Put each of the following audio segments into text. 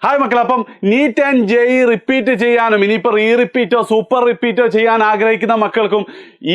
Hi മക്കളെ, അപ്പം neat and JEE repeat ചെയ്യാനും ഇനിയിപ്പോൾ റിപ്പീറ്റോ സൂപ്പർ റിപ്പീറ്റോ ചെയ്യാൻ ആഗ്രഹിക്കുന്ന മക്കൾക്കും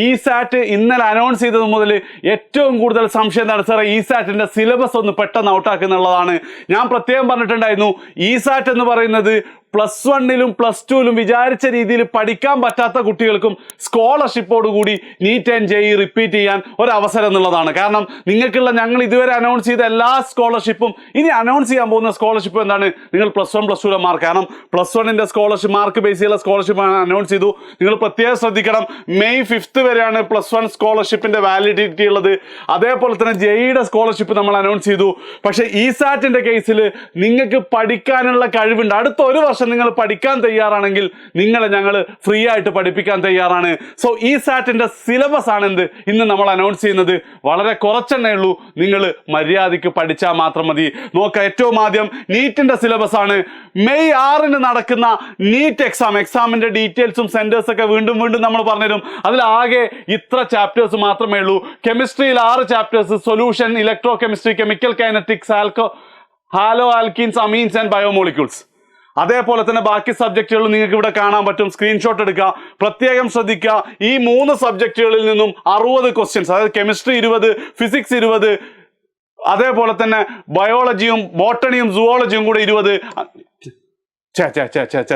ഇ സാറ്റ് ഇന്നലെ അനൗൺസ് ചെയ്തത് മുതൽ ഏറ്റവും കൂടുതൽ സംശയം എന്താണ് സാറേ, ഇ സാറ്റിൻ്റെ സിലബസ് ഒന്ന് പെട്ടെന്ന് ഔട്ടാക്കുന്നുള്ളതാണ്. ഞാൻ പ്രത്യേകം പറഞ്ഞിട്ടുണ്ടായിരുന്നു, ഇ സാറ്റ് എന്ന് പറയുന്നത് +1-ലും +2-ലും വിചാരിച്ച രീതിയിൽ പഠിക്കാൻ പറ്റാത്ത കുട്ടികൾക്കും സ്കോളർഷിപ്പോട് കൂടി നീറ്റ് ആൻഡ് ജെഇ റിപ്പീറ്റ് ചെയ്യാൻ ഒരവസരം എന്നുള്ളതാണ്. കാരണം നിങ്ങൾക്കുള്ള ഞങ്ങൾ ഇതുവരെ അനൗൺസ് ചെയ്ത എല്ലാ സ്കോളർഷിപ്പും ഇനി അനൗൺസ് ചെയ്യാൻ പോകുന്ന സ്കോളർഷിപ്പ് എന്താണ്, നിങ്ങൾ +1 +2-ലെ മാർക്ക്. കാരണം +1-ന്റെ സ്കോളർഷിപ്പ് മാർക്ക് ബേസ് ചെയ്യുന്ന സ്കോളർഷിപ്പ് അനൗൺസ് ചെയ്തു. നിങ്ങൾ പ്രത്യേകം ശ്രദ്ധിക്കണം, മെയ് 5 വരെയാണ് +1 സ്കോളർഷിപ്പിന്റെ വാലിഡിറ്റി ഉള്ളത്. അതേപോലെ തന്നെ ജെഇയുടെ സ്കോളർഷിപ്പ് നമ്മൾ അനൗൺസ് ചെയ്തു. പക്ഷേ ഇ സാറ്റിന്റെ കേസിൽ നിങ്ങൾക്ക് പഠിക്കാനുള്ള കഴിവുണ്ട്. അടുത്ത ഒരു വർഷം നിങ്ങൾ പഠിക്കാൻ തയ്യാറാണെങ്കിൽ നിങ്ങളെ ഞങ്ങൾ ഫ്രീ ആയിട്ട് പഠിപ്പിക്കാൻ തയ്യാറാണ്. സോ ഇ സാറ്റിന്റെ സിലബസ് ആണ് ഇന്ന് നമ്മൾ അനൗൺസ് ചെയ്യുന്നത്. വളരെ കുറച്ചെണ്ണേ ഉള്ളൂ, നിങ്ങൾ മര്യാദയ്ക്ക് പഠിച്ചാൽ മാത്രം മതി. നോക്കാം, ഏറ്റവും ആദ്യം നീറ്റിന്റെ സിലബസ് ആണ്. മെയ് 6 നടക്കുന്ന നീറ്റ് എക്സാമിന്റെ ഡീറ്റെയിൽസും സെന്റേഴ്സ് ഒക്കെ വീണ്ടും നമ്മൾ പറഞ്ഞുതരും. അതിലാകെ ഇത്ര ചാപ്റ്റേഴ്സ് മാത്രമേ ഉള്ളൂ. കെമിസ്ട്രിയിൽ 6 chapters, solution, electrochemistry, chemical kinetics, haloalkenes, amines and biomolecules. അതേപോലെ തന്നെ ബാക്കി സബ്ജക്റ്റുകളും നിങ്ങൾക്ക് ഇവിടെ കാണാൻ പറ്റും. സ്ക്രീൻഷോട്ട് എടുക്കുക. പ്രത്യേകം ശ്രദ്ധിക്കുക, ഈ 3 സബ്ജക്റ്റുകളിൽ നിന്നും 60 ക്വസ്റ്റ്യൻസ്, അതായത് കെമിസ്ട്രി 20, ഫിസിക്സ് 20, അതേപോലെ തന്നെ ബയോളജിയും ബോട്ടണിയും സുവോളജിയും കൂടെ 20.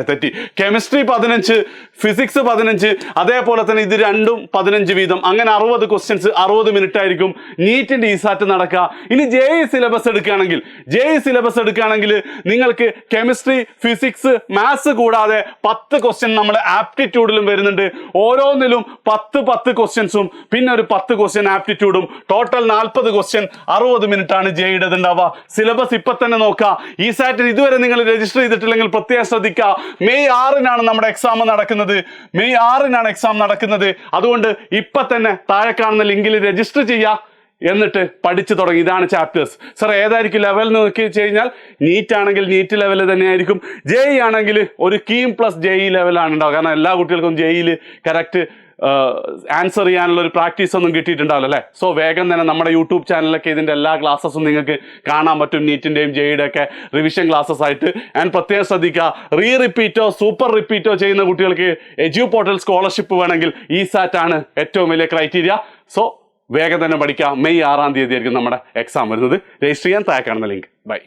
തെറ്റി. കെമിസ്ട്രി 15, ഫിസിക്സ് 15, അതേപോലെ തന്നെ ഇത് രണ്ടും 15 വീതം. അങ്ങനെ 60 ക്വസ്റ്റ്യൻസ് 60 മിനിറ്റ് ആയിരിക്കും നീറ്റിന്റെ ഇ സാറ്റ് നടക്കുക. ഇനി ജെഇ സിലബസ് എടുക്കുകയാണെങ്കിൽ നിങ്ങൾക്ക് കെമിസ്ട്രി, ഫിസിക്സ്, മാത്സ് കൂടാതെ 10 ക്വസ്റ്റ്യൻ നമ്മുടെ ആപ്റ്റിറ്റ്യൂഡിലും വരുന്നുണ്ട്. ഓരോന്നിലും 10 ക്വസ്റ്റ്യൻസും പിന്നെ ഒരു 10 ക്വസ്റ്റ്യൻ ആപ്റ്റിറ്റ്യൂഡും. ടോട്ടൽ 40 ക്വസ്റ്റ്യൻ 60 മിനിറ്റ് ആണ് ജെഇയുടെ ഉണ്ടാവുക. സിലബസ് ഇപ്പൊ തന്നെ നോക്കുക. ഇ സാറ്റിന് ഇതുവരെ നിങ്ങൾ രജിസ്റ്റർ ചെയ്തിട്ടില്ലെങ്കിൽ ശ്രദ്ധിക്കുക, മെയ് 6 നമ്മുടെ എക്സാം നടക്കുന്നത്. അതുകൊണ്ട് ഇപ്പൊ തന്നെ താഴെ കാണുന്ന ലിങ്കിൽ രജിസ്റ്റർ ചെയ്യുക, എന്നിട്ട് പഠിച്ചു തുടങ്ങി. ഇതാണ് ചാപ്റ്റേഴ്സ്. സാർ ഏതായിരിക്കും ലെവൽ എന്ന് നോക്കി കഴിഞ്ഞാൽ നീറ്റ് ആണെങ്കിൽ നീറ്റ് ലെവൽ തന്നെയായിരിക്കും. ജെഇ ആണെങ്കിൽ ഒരു കീം പ്ലസ് ജെഇ ലെവലാണ് ഉണ്ടാവുക. കാരണം എല്ലാ കുട്ടികൾക്കും ജെഇയിൽ കറക്റ്റ് ആൻസർ ചെയ്യാനുള്ള ഒരു പ്രാക്ടീസ് ഒന്നും കിട്ടിയിട്ടുണ്ടാവില്ല അല്ലേ. സോ വേഗം തന്നെ നമ്മുടെ യൂട്യൂബ് ചാനലിലൊക്കെ ഇതിൻ്റെ എല്ലാ ക്ലാസ്സസും നിങ്ങൾക്ക് കാണാൻ പറ്റും, നീറ്റിൻ്റെയും ജെഇയുടെ ഒക്കെ റിവിഷൻ ക്ലാസ്സസ് ആയിട്ട്. ആൻഡ് പ്രത്യേകം ശ്രദ്ധിക്കുക, റിപ്പീറ്റോ സൂപ്പർ റിപ്പീറ്റോ ചെയ്യുന്ന കുട്ടികൾക്ക് എഡ്യൂ പോർട്ടൽ സ്കോളർഷിപ്പ് വേണമെങ്കിൽ ഇ സാറ്റ് ആണ് ഏറ്റവും വലിയ ക്രൈറ്റീരിയ. സോ വേഗം തന്നെ പഠിക്കുക. മെയ് 6 ആയിരിക്കും നമ്മുടെ എക്സാം വരുന്നത്. രജിസ്റ്റർ ചെയ്യാൻ താഴെ കാണുന്ന ലിങ്ക്. ബൈ.